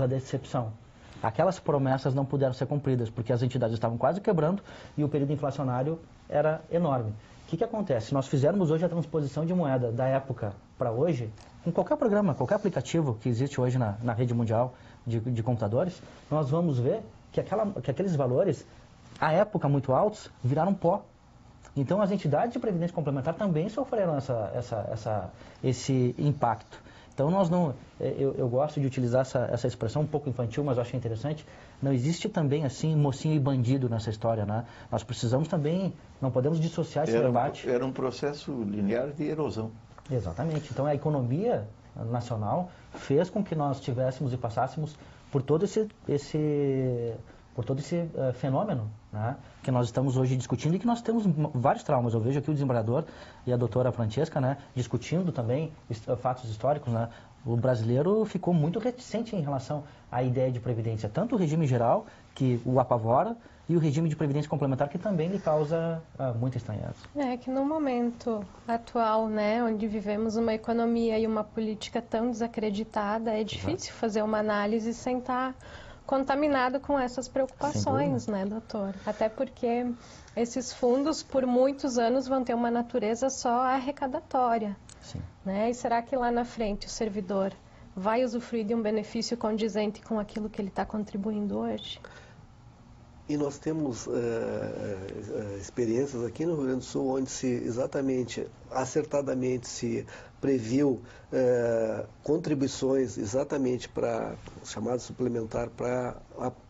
a decepção. Aquelas promessas não puderam ser cumpridas, porque as entidades estavam quase quebrando e o período inflacionário era enorme. O que acontece? Se nós fizermos hoje a transposição de moeda da época para hoje, em qualquer programa, qualquer aplicativo que existe hoje na rede mundial de computadores, nós vamos ver que aqueles valores, à época muito altos, viraram pó. Então as entidades de previdência complementar também sofreram esse impacto. Então nós não, eu gosto de utilizar essa expressão um pouco infantil, mas eu acho interessante. Não existe também assim mocinho e bandido nessa história, né? Nós precisamos também, não podemos dissociar esse debate. Era um processo linear de erosão. Exatamente. Então a economia nacional fez com que nós tivéssemos e passássemos por todo esse fenômeno, né, que nós estamos hoje discutindo e que nós temos vários traumas. Eu vejo aqui o desembargador e a doutora Francesca, né, discutindo também fatos históricos, né. O brasileiro ficou muito reticente em relação à ideia de previdência, tanto o regime geral, que o apavora, e o regime de previdência complementar, que também lhe causa muita estranheza. É que no momento atual, né, onde vivemos uma economia e uma política tão desacreditada, é difícil fazer uma análise sem estar contaminado com essas preocupações, né, doutor? Até porque esses fundos, por muitos anos, vão ter uma natureza só arrecadatória. Sim. Né? E será que lá na frente o servidor vai usufruir de um benefício condizente com aquilo que ele está contribuindo hoje? E nós temos experiências aqui no Rio Grande do Sul onde se exatamente, acertadamente se previu contribuições exatamente para chamado suplementar para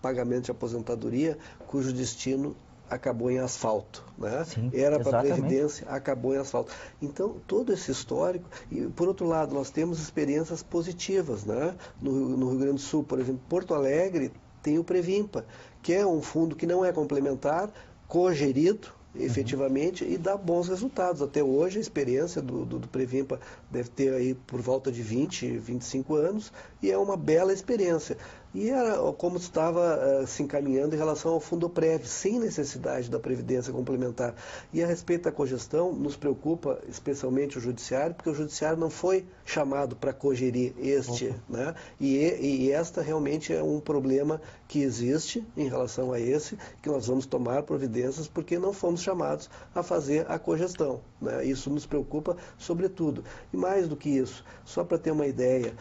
pagamento de aposentadoria, cujo destino acabou em asfalto, né? Sim, era para a exatamente. Previdência, acabou em asfalto. Então, todo esse histórico, e por outro lado, nós temos experiências positivas, né? No Rio Grande do Sul, por exemplo, Porto Alegre tem o Previmpa, que é um fundo que não é complementar, cogerido, efetivamente, e dá bons resultados. Até hoje, a experiência do Previmpa deve ter aí por volta de 20, 25 anos, e é uma bela experiência. E era como estava se encaminhando em relação ao Fundoprev, sem necessidade da Previdência Complementar. E a respeito da cogestão, nos preocupa especialmente o Judiciário, porque o Judiciário não foi chamado para cogerir este, né? E esta realmente é um problema que existe em relação a esse, que nós vamos tomar providências porque não fomos chamados a fazer a cogestão, né? Isso nos preocupa sobretudo. E mais do que isso, só para ter uma ideia,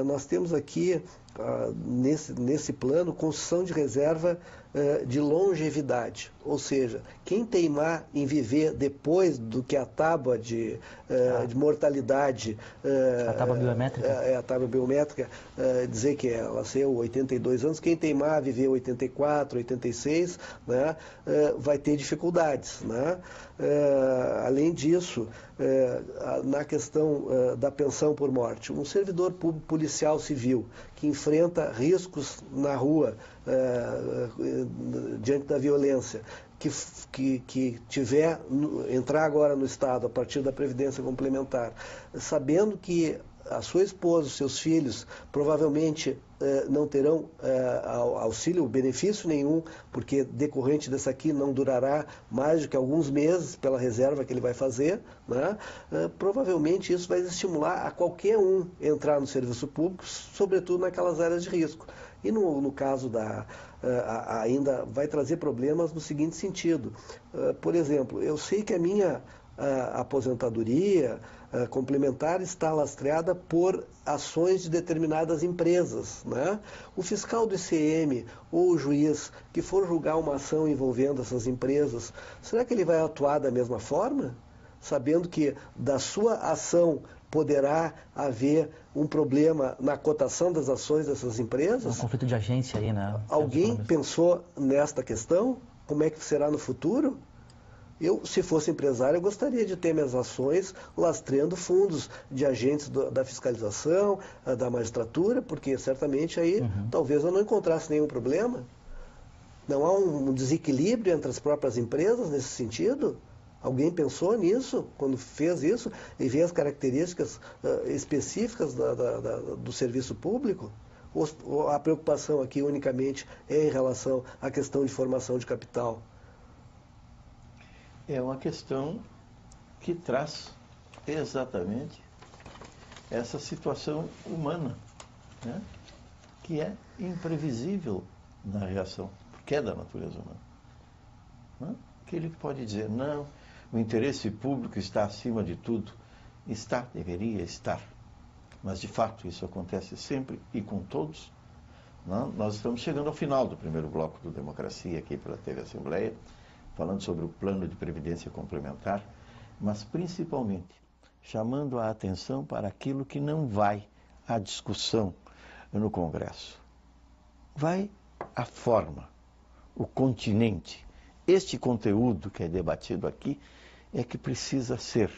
nós temos aqui nesse plano, construção de reserva de longevidade, ou seja, quem teimar em viver depois do que a tábua de mortalidade, a tábua biométrica, a tábua biométrica dizer que ela nasceu 82 anos, quem teimar a viver 84, 86, né, vai ter dificuldades, né? Além disso, na questão da pensão por morte, um servidor público policial civil que enfrenta riscos na rua diante da violência, que entrar agora no Estado a partir da Previdência Complementar, sabendo que a sua esposa, os seus filhos, provavelmente não terão auxílio, benefício nenhum, porque decorrente dessa aqui não durará mais do que alguns meses pela reserva que ele vai fazer, né? Provavelmente isso vai estimular a qualquer um entrar no serviço público, sobretudo naquelas áreas de risco. E no caso ainda vai trazer problemas no seguinte sentido. Por exemplo, eu sei que a minha aposentadoria complementar está lastreada por ações de determinadas empresas, né? O fiscal do ICM ou o juiz que for julgar uma ação envolvendo essas empresas, será que ele vai atuar da mesma forma? Sabendo que da sua ação poderá haver um problema na cotação das ações dessas empresas? Um conflito de agência aí, né? Alguém pensou nesta questão? Como é que será no futuro? Eu, se fosse empresário, eu gostaria de ter minhas ações lastreando fundos de agentes da fiscalização, da magistratura, porque certamente aí talvez eu não encontrasse nenhum problema. Não há um desequilíbrio entre as próprias empresas nesse sentido? Alguém pensou nisso quando fez isso e vê as características específicas do serviço público? Ou a preocupação aqui unicamente é em relação à questão de formação de capital? É uma questão que traz exatamente essa situação humana, né? que é imprevisível na reação, porque é da natureza humana. Não? Aquele que pode dizer, não, o interesse público está acima de tudo. Está, deveria estar. Mas, de fato, isso acontece sempre e com todos. Não? Nós estamos chegando ao final do primeiro bloco do Democracia, aqui pela TV Assembleia, falando sobre o plano de previdência complementar, mas, principalmente, chamando a atenção para aquilo que não vai à discussão no Congresso. Vai a forma, o continente. Este conteúdo que é debatido aqui é que precisa ser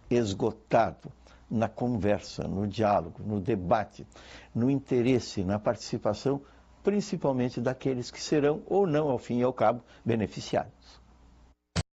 esgotado na conversa, no diálogo, no debate, no interesse, na participação, principalmente daqueles que serão ou não, ao fim e ao cabo, beneficiados.